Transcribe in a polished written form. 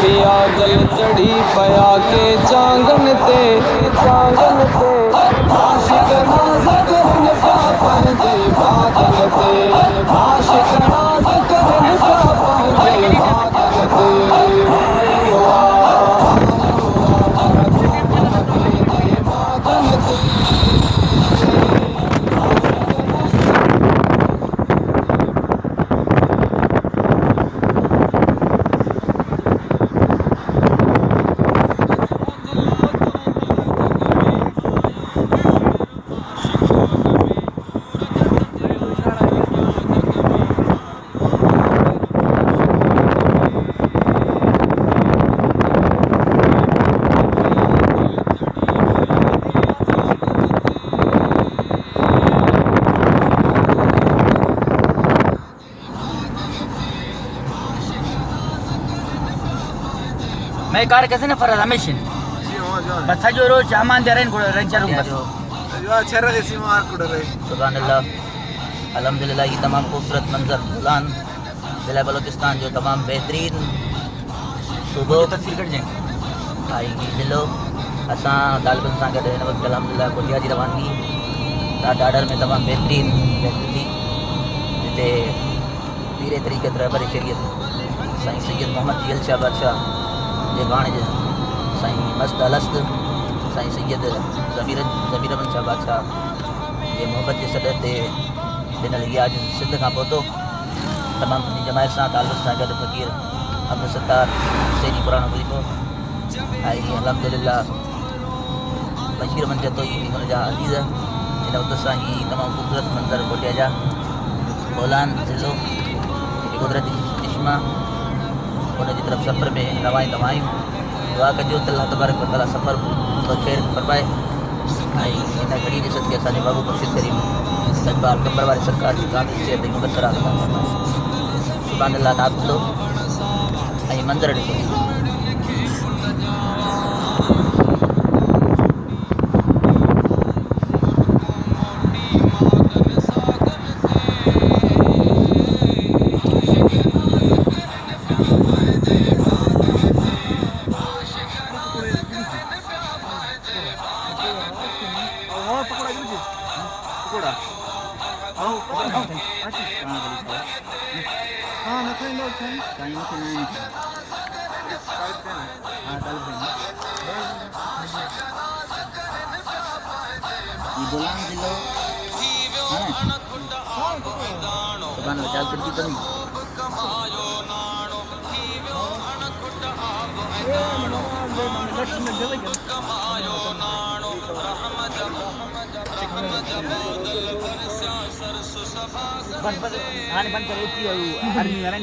पिया जल चढ़ी पया के चांगन ते आशिक नाज़क हुन का पंहिंजे भागन ते आशिक नाज़क हुन का पंहिंजे भागन मैं कार कैसे ना फरज हमेशा बस जो रोज सामान दे रहे हैं कोई रंचा रूम बस जो अच्छा रहे सीमार कोड रहे सुभान अल्लाह अल्हम्दुलिल्लाह ये तमाम खूबसूरत मंजर बुलान जिला बलूचिस्तान जो तमाम बेहतरीन सुबह तस्वीर कर जाए आएगी जिलो असा तालिबन सां गॾु हिन वक़्तु अल्हम्दुलिल्लाह कोटिया जी रवानगी ॾाढर में तमाम बेहतरीन थी जिते पीरे तरीक़त रहबर शरीयत साईं सैयद मोहम्मद जियल शाह बादशाह जे भाणे साईं मस्त अलस्त साईं सैयद ज़मीर अहमद शाह बादशाह जे मोहब्बत जे सॾ ते ॾिनल इहा अॼु सिंध खां पहुतो तमामु पंहिंजी जमायत सां तालुक़ सां गॾु फ़क़ीर अब्दुल सत्तार हुसैनी पुराणो वज़ीफ़ो ऐं अल्हम्दुलिल्लाह बशीर मन जतो ई हुन जा अज़ीज़ हिन वक़्त सां ई तमामु ख़ूबसूरत मंज़र कोटिया जा बोलान ज़िलो कुदरती चश्मा उनजी तरफ़ सफ़र में रवाएं तमायूं दुआ कजो त अल्लाह तबारक व तआला सफ़र ख़ैर फरमाए ऐं हिन घड़ी जे सदके असांजे बाबू मुर्शिद करीम इक़बाल कंबर वारे सरकार जी कामिल सिहत ऐं मुबशर अता फरमाए सुभान अल्लाह नात ॿुधो ऐं मंदर ॾिसो बोलान जिलो सुभान अल्लाह चल करती तो नहीं बंद कर आर्मी वाला